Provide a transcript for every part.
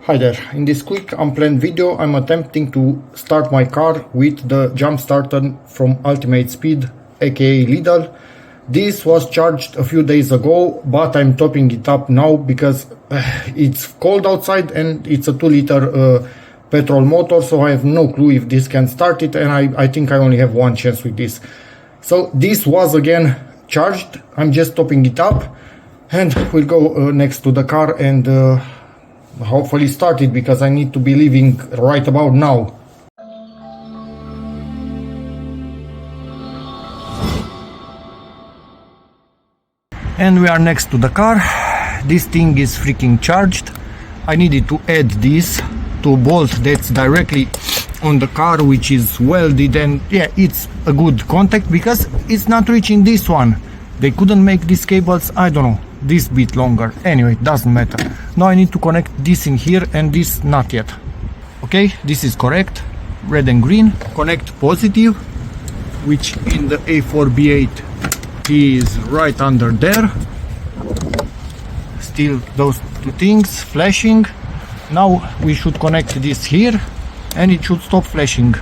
Hi there, in this quick unplanned video I'm attempting to start my car with the jump starter from Ultimate Speed aka Lidl. This was charged a few days ago, but I'm topping it up now because it's cold outside and it's a 2-liter petrol motor, so I have no clue if this can start it, and I think I only have one chance with this. So this was again charged, I'm just topping it up and we'll go next to the car and hopefully start it because I need to be leaving right about now. And we are next to the car. This thing is freaking charged. I needed to add this to a bolt that's directly on the car, which is welded, and yeah, it's a good contact because it's not reaching this one. They couldn't make these cables, I don't know, this bit longer. Anyway, it doesn't matter. Now I need to connect this in here and this not yet. Okay, this is correct. Red and green. Connect positive, which in the A4B8 is right under there. Still those two things flashing. Now we should connect this here and it should stop flashing.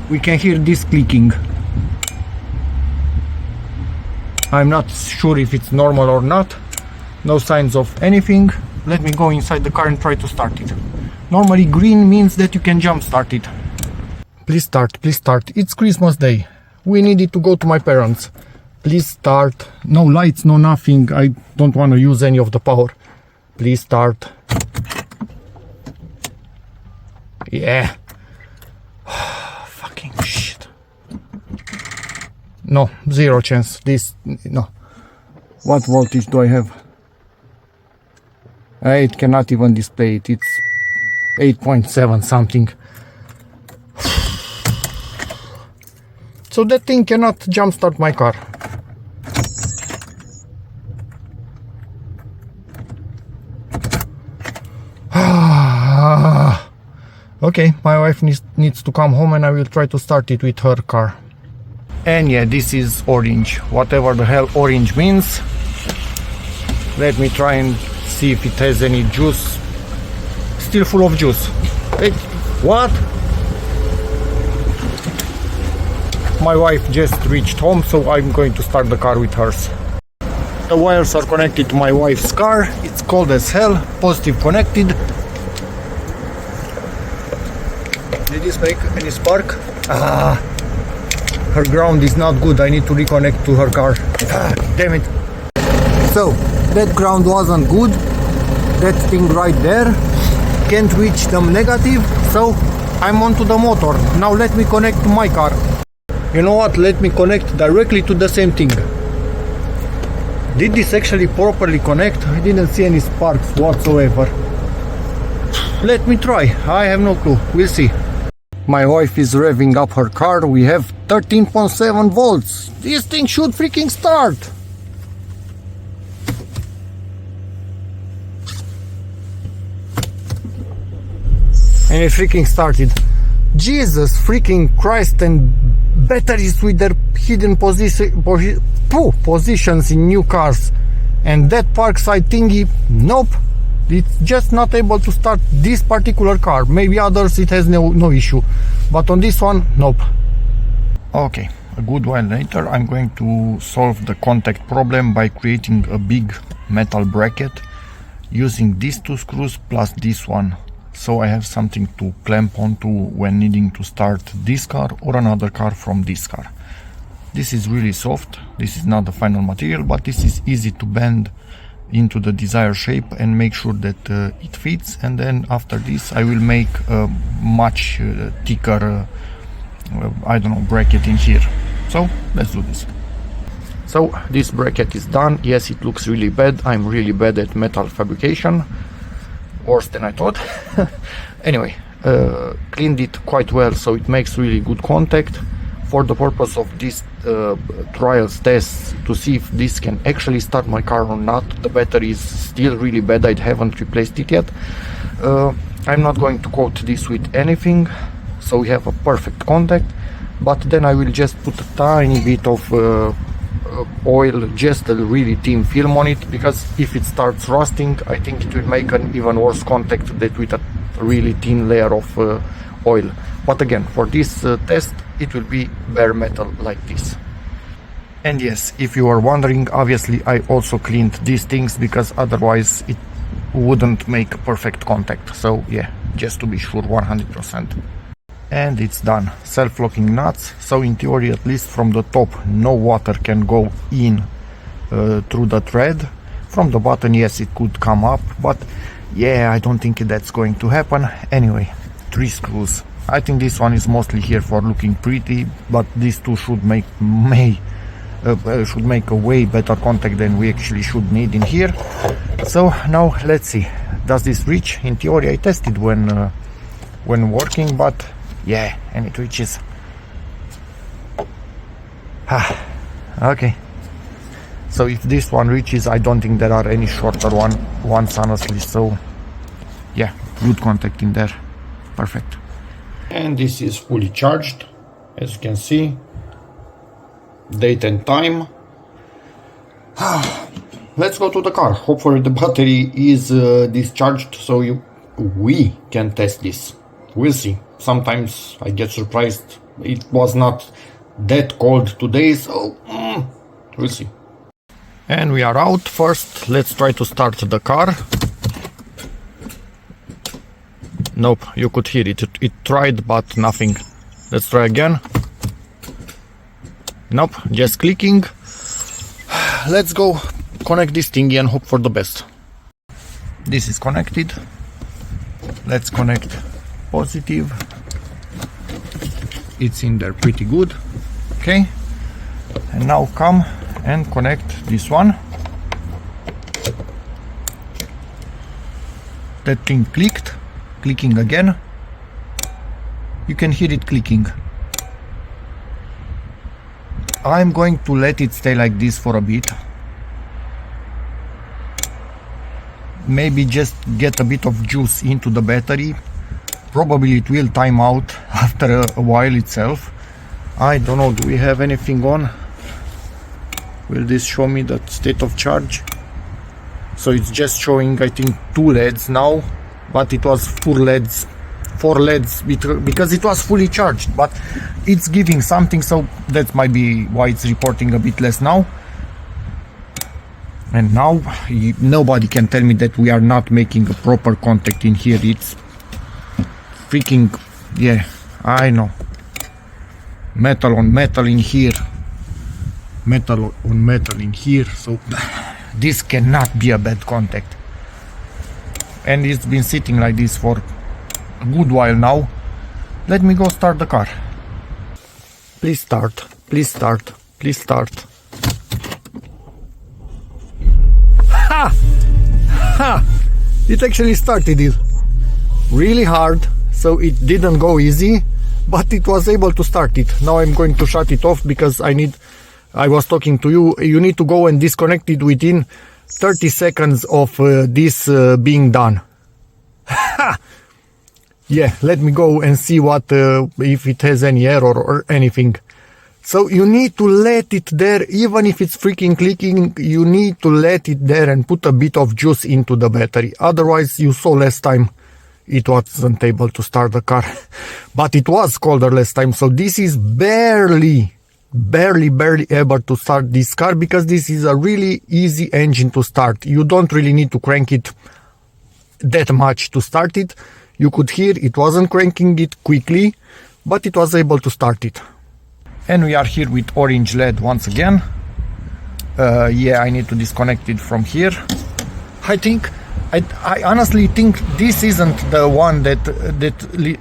We can hear this clicking. I'm not sure if it's normal or not. No signs of anything. Let me go inside the car and try to start it. Normally green means that you can jump start it. Please start, please start. It's Christmas Day. We needed to go to my parents. Please start. No lights, no nothing. I don't want to use any of the power. Please start. Yeah. Fucking shit. No, zero chance. This, no. What voltage do I have? It cannot even display it. It's 8.7 something. So that thing cannot jumpstart my car. Okay, my wife needs to come home and I will try to start it with her car. And yeah, this is orange, whatever the hell orange means. Let me try and see if it has any juice. Still full of juice. Hey, what? My wife just reached home, so I'm going to start the car with hers. The wires are connected to my wife's car. It's cold as hell, positive connected. Did this make any spark? Her ground is not good. I need to reconnect to her car. Damn it. So, that ground wasn't good. That thing right there can't reach the negative. So, I'm onto the motor. Now let me connect to my car. You know what? Let me connect directly to the same thing. Did this actually properly connect? I didn't see any sparks whatsoever. Let me try. I have no clue. We'll see. My wife is revving up her car. We have 13.7 volts. This thing should freaking start. And it freaking started. Jesus freaking Christ, and batteries with their hidden positions in new cars. And that park side thingy, nope. It's just not able to start this particular car. Maybe others it has no issue, but on this one, nope. Okay, a good while later I'm going to solve the contact problem by creating a big metal bracket using these two screws plus this one, so I have something to clamp onto when needing to start this car or another car from this car. This is really soft. This is not the final material, but this is easy to bend into the desired shape and make sure that it fits, and then after this I will make a much thicker I don't know, bracket in here. So let's do this. So this bracket is done. Yes, it looks really bad. I'm really bad at metal fabrication, worse than I thought. Anyway, cleaned it quite well, so it makes really good contact. For the purpose of this trials tests to see if this can actually start my car or not. The battery is still really bad. I haven't replaced it yet. I'm not going to coat this with anything, so we have a perfect contact, but then I will just put a tiny bit of oil just a really thin film on it, because if it starts rusting, I think it will make an even worse contact than with a really thin layer of oil. But again, for this test, it will be bare metal like this. And yes, if you are wondering, obviously I also cleaned these things, because otherwise it wouldn't make perfect contact. So yeah, just to be sure 100%. And it's done. Self-locking nuts, so in theory, at least from the top, no water can go in through the thread. From the bottom, yes, it could come up, but yeah, I don't think that's going to happen. Anyway, 3 screws. I think this one is mostly here for looking pretty, but these two should make a way better contact than we actually should need in here. So now let's see, does this reach? In theory, I tested when working, but yeah, and it reaches. Okay, so if this one reaches, I don't think there are any shorter ones honestly. So yeah, good contact in there, perfect. And this is fully charged, as you can see, date and time. Let's go to the car. Hopefully the battery is discharged, so we can test this. We'll see. Sometimes I get surprised. It was not that cold today, so we'll see. And we are out. First, let's try to start the car. Nope, you could hear it. It tried, but nothing. Let's try again. Nope, just clicking. Let's go connect this thingy and hope for the best. This is connected. Let's connect positive. It's in there pretty good. Okay, and now come and connect this one. That thing clicked. Clicking again. You can hear it clicking. I'm going to let it stay like this for a bit. Maybe just get a bit of juice into the battery. Probably it will time out after a while itself. I don't know, do we have anything on? Will this show me the state of charge? So it's just showing, I think, 2 LEDs now, but it was 4 LEDs because it was fully charged, but it's giving something, so that might be why it's reporting a bit less now. And now nobody can tell me that we are not making a proper contact in here. It's freaking, yeah, I know, metal on metal in here, metal on metal in here, so this cannot be a bad contact. And it's been sitting like this for a good while now. Let me go start the car. Please start, please start, please start. Ha! Ha! It actually started it really hard, so it didn't go easy, but it was able to start it. Now I'm going to shut it off because I was talking to you. You need to go and disconnect it within 30 seconds of this being done. Ha! Yeah, let me go and see what if it has any error or anything. So you need to let it there, even if it's freaking clicking, you need to let it there and put a bit of juice into the battery. Otherwise, you saw last time it wasn't able to start the car. But it was colder last time, so this is barely able to start this car, because this is a really easy engine to start. You don't really need to crank it that much to start it. You could hear it wasn't cranking it quickly, but it was able to start it. And we are here with orange LED once again. Yeah, I need to disconnect it from here. I honestly think this isn't the one that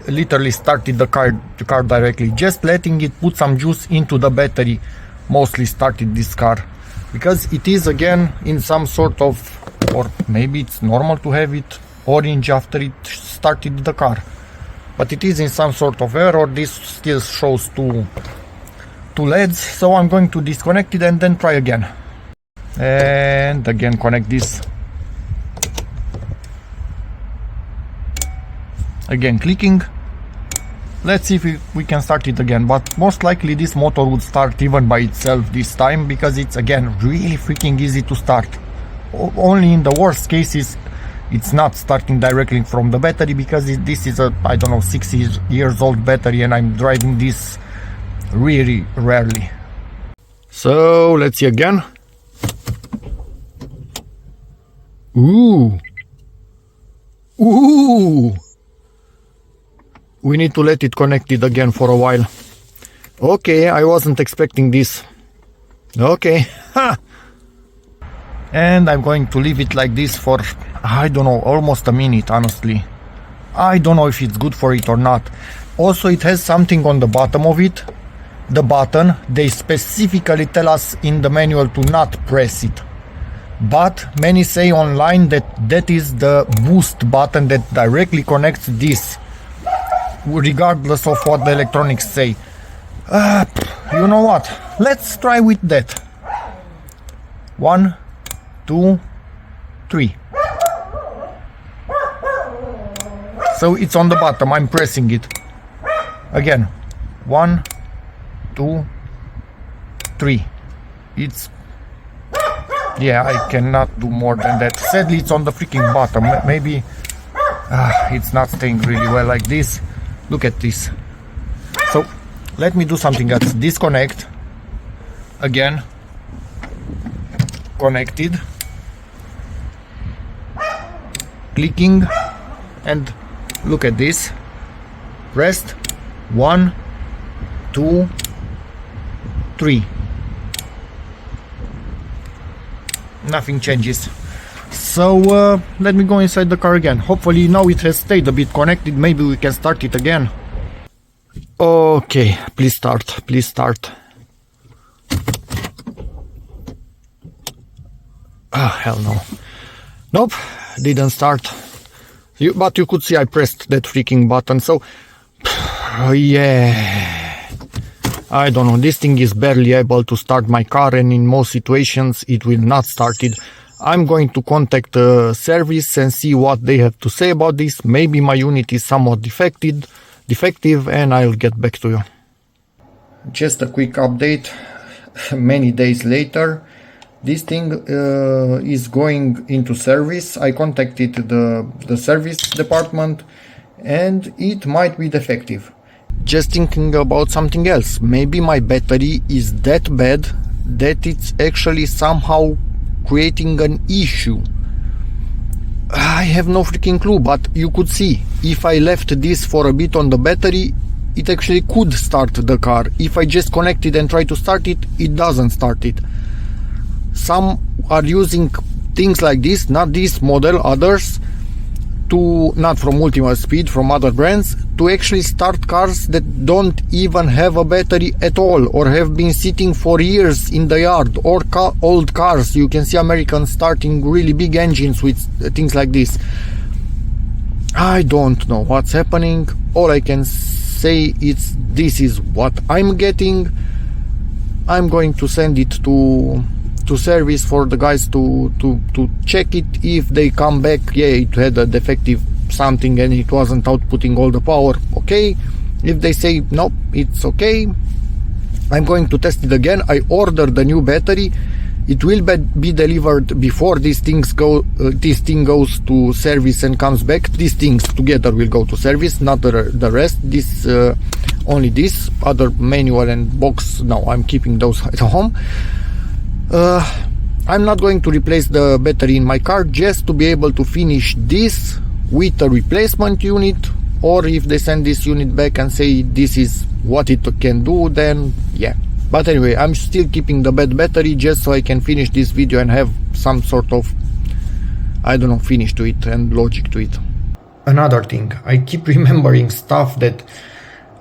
literally started the car directly. Just letting it put some juice into the battery mostly started this car, because it is again in some sort of, or maybe it's normal to have it orange after it started the car, but it is in some sort of error. This still shows two LEDs, so I'm going to disconnect it and then try again, and again connect this. Again clicking, let's see if we can start it again. But most likely this motor would start even by itself this time, because it's again really freaking easy to start. Only in the worst cases it's not starting directly from the battery, because this is a, I don't know, 6 years old battery, and I'm driving this really rarely. So let's see again. Ooh, we need to let it connected again for a while. Okay, I wasn't expecting this. Okay. And I'm going to leave it like this for, I don't know, almost a minute, honestly. I don't know if it's good for it or not. Also, it has something on the bottom of it. The button, they specifically tell us in the manual to not press it. But many say online that that is the boost button that directly connects this, regardless of what the electronics say. You know what? Let's try with that. 1, 2, 3. So it's on the bottom, I'm pressing it. Again. 1, 2, 3. It's... yeah, I cannot do more than that. Sadly, it's on the freaking bottom. Maybe it's not staying really well like this. Look at this. So let me do something else. Disconnect. Again. Connected. Clicking. And look at this. Pressed. 1, 2, 3. Nothing changes. So let me go inside the car again. Hopefully now it has stayed a bit connected. Maybe we can start it again. Okay, please start. Please start. Ah, hell no. Nope, didn't start. But you could see I pressed that freaking button. So yeah, I don't know, this thing is barely able to start my car, and in most situations it will not start it. I'm going to contact the service and see what they have to say about this. Maybe my unit is somewhat defective, and I'll get back to you. Just a quick update. Many days later, this thing is going into service. I contacted the service department, and it might be defective. Just thinking about something else. Maybe my battery is that bad that it's actually somehow creating an issue. I have no freaking clue, but you could see if I left this for a bit on the battery, it actually could start the car. If I just connect it and try to start it, it doesn't start it. Some are using things like this, not this model, others, to, not from Ultimate Speed, from other brands, to actually start cars that don't even have a battery at all, or have been sitting for years in the yard, or old cars. You can see Americans starting really big engines with things like this. I don't know what's happening. All I can say is this is what I'm getting. I'm going to send it to service for the guys to check it. If they come back, yeah, it had a defective something and it wasn't outputting all the power, okay. If they say nope, it's okay, I'm going to test it again. I ordered the new battery. It will be delivered before this thing goes to service and comes back. These things together will go to service, not the rest. This only this other manual and box. No, I'm keeping those at home. I'm not going to replace the battery in my car, just to be able to finish this with a replacement unit, or if they send this unit back and say this is what it can do, then yeah. But anyway, I'm still keeping the bad battery just so I can finish this video and have some sort of, I don't know, finish to it and logic to it. Another thing, I keep remembering stuff that,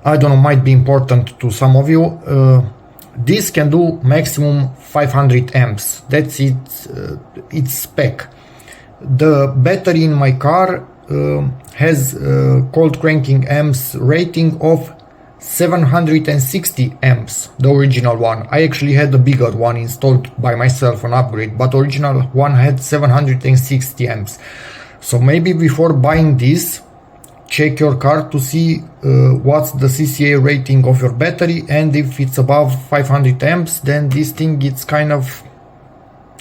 I don't know, might be important to some of you. This can do maximum 500 amps. That's its spec. The battery in my car has cold cranking amps rating of 760 amps, the original one. I actually had the bigger one installed by myself, an upgrade, but original one had 760 amps. So maybe before buying this, check your car to see what's the CCA rating of your battery, and if it's above 500 amps, then this thing it's kind of,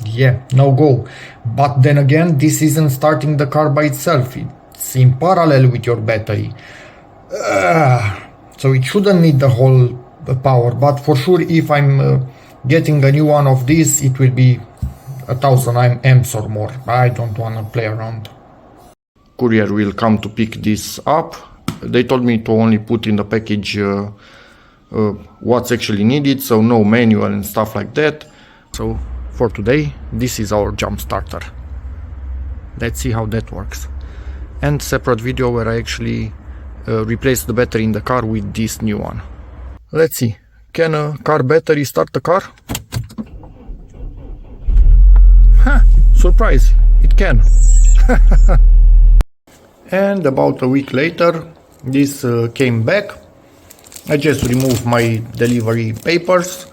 yeah, no go. But then again, this isn't starting the car by itself, it's in parallel with your battery, so it shouldn't need the whole power. But for sure, if I'm getting a new one of these, it will be 1000 amps or more. I don't want to play around. Courier will come to pick this up. They told me to only put in the package what's actually needed, so no manual and stuff like that. So for today, this is our jump starter. Let's see how that works. And separate video where I actually replace the battery in the car with this new one. Let's see, can a car battery start the car? Huh, surprise, it can. And about a week later, this came back. I just removed my delivery papers.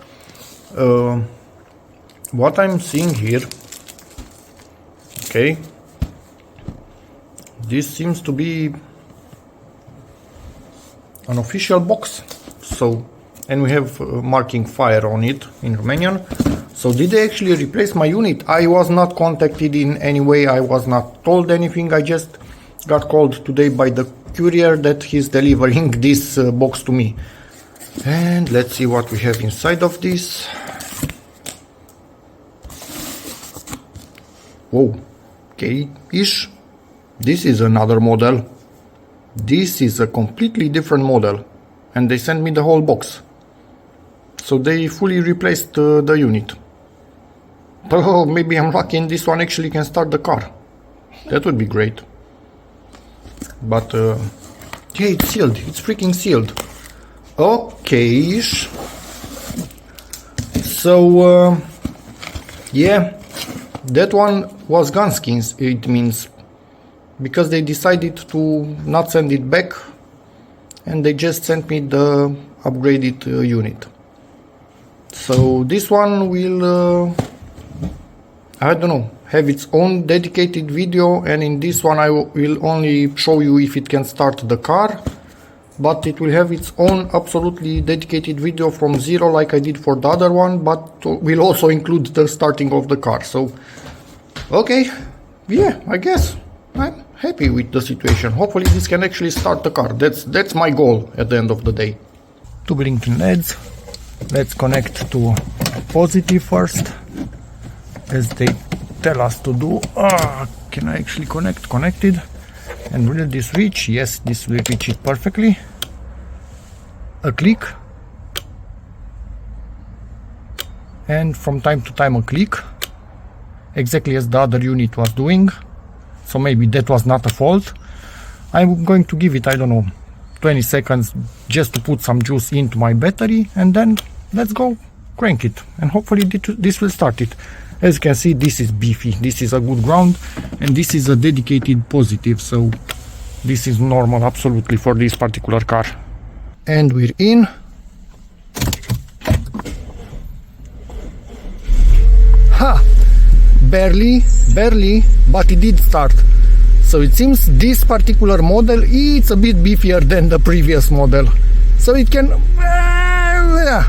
What I'm seeing here, okay, this seems to be an official box. So, and we have marking fire on it in Romanian. So did they actually replace my unit? I was not contacted in any way, I was not told anything, I just got called today by the courier that he's delivering this box to me. And let's see what we have inside of this. Whoa, okay-ish. This is another model. This is a completely different model, and they sent me the whole box. So they fully replaced the unit. Oh, maybe I'm lucky and this one actually can start the car. That would be great. But yeah, it's sealed, it's freaking sealed. Okay, so yeah, that one was Gunskins, it means, because they decided to not send it back and they just sent me the upgraded unit. So this one will I don't know, have its own dedicated video, and in this one I will only show you if it can start the car, but it will have its own absolutely dedicated video from zero like I did for the other one, but will also include the starting of the car. So okay, yeah, I guess I'm happy with the situation. Hopefully this can actually start the car. That's my goal at the end of the day. Two blinking LEDs. Let's connect to positive first, as they tell us to do. Can I actually connect? Connected. And will this reach? Yes, this will reach it perfectly. A click. And from time to time a click. Exactly as the other unit was doing. So maybe that was not a fault. I'm going to give it, I don't know, 20 seconds just to put some juice into my battery, and then let's go crank it, and hopefully this will start it. As you can see, this is beefy, this is a good ground, and this is a dedicated positive, so this is normal absolutely for this particular car. And we're in. Ha! Barely, but it did start. So it seems this particular model is a bit beefier than the previous model. So it can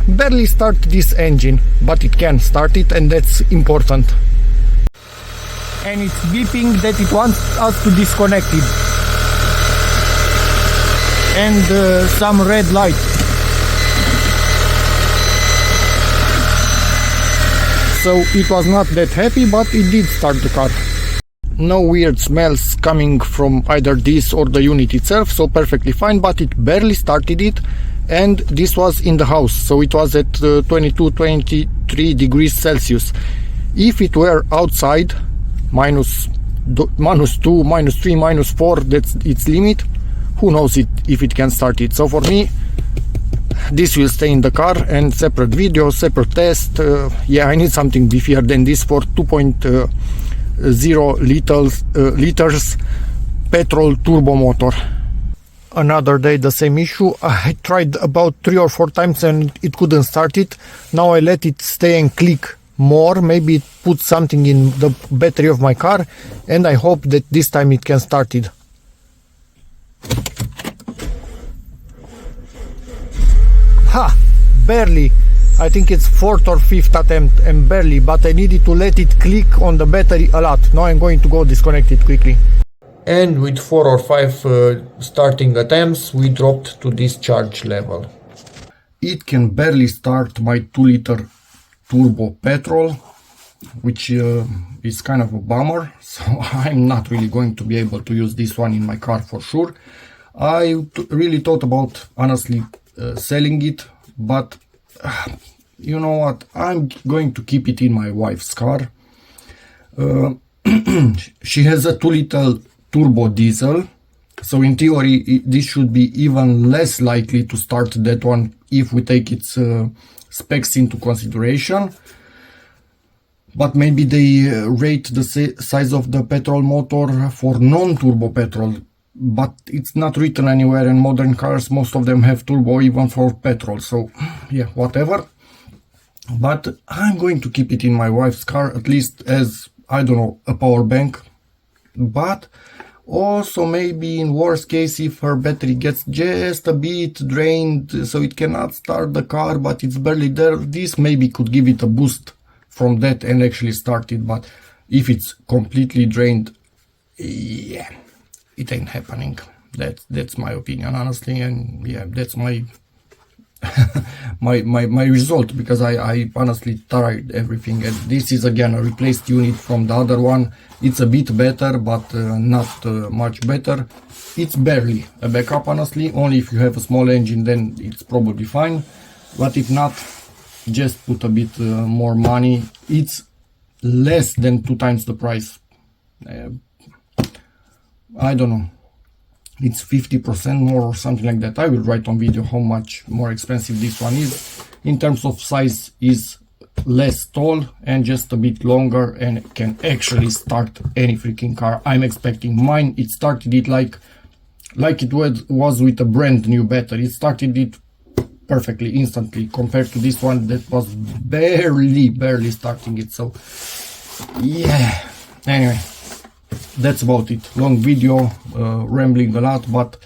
barely start this engine, but it can start it, and that's important. And it's beeping that it wants us to disconnect it. And some red light. So it was not that happy, but it did start the car. No weird smells coming from either this or the unit itself, so perfectly fine, but it barely started it, and this was in the house, so it was at 22-23 degrees Celsius. If it were outside, -2, -3, -4, that's its limit, who knows if it can start it. So for me, this will stay in the car, and separate video, separate test. Yeah, I need something beefier than this for 2.0 liters petrol turbo motor. Another day the same issue. I tried about 3 or 4 times and it couldn't start it. Now I let it stay and click more, maybe it puts something in the battery of my car, and I hope that this time it can start it. barely. I think it's 4th or 5th attempt and barely, but I needed to let it click on the battery a lot. Now I'm going to go disconnect it quickly. And with 4 or 5 starting attempts, we dropped to this charge level. It can barely start my 2-liter turbo petrol, which is kind of a bummer, so I'm not really going to be able to use this one in my car for sure. I really thought about honestly selling it, but you know what, I'm going to keep it in my wife's car. She has a 2-liter turbo diesel, so in theory this should be even less likely to start that one if we take its specs into consideration. But maybe they rate the size of the petrol motor for non-turbo petrol, but it's not written anywhere, and modern cars, most of them have turbo even for petrol, so yeah, whatever. But I'm going to keep it in my wife's car, at least as, I don't know, a power bank. But also maybe in worst case, if her battery gets just a bit drained, so it cannot start the car, but it's barely there, this maybe could give it a boost from that and actually start it. But if it's completely drained, yeah, it ain't happening. That's my opinion, honestly, and yeah, that's my my result, because I honestly tried everything, and this is again a replaced unit from the other one. It's a bit better, but not much better. It's barely a backup, honestly. Only if you have a small engine, then it's probably fine, but if not, just put a bit more money. It's less than 2 times the price. I don't know, it's 50% more or something like that. I will write on video how much more expensive this one is. In terms of size, is less tall and just a bit longer, and can actually start any freaking car. I'm expecting mine, it started it like it was with a brand new battery. It started it perfectly, instantly, compared to this one that was barely starting it. So yeah, anyway, that's about it. Long video, rambling a lot, but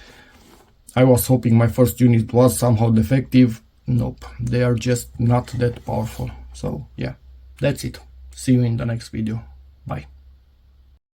I was hoping my first unit was somehow defective. Nope, they are just not that powerful. So yeah, that's it. See you in the next video. Bye.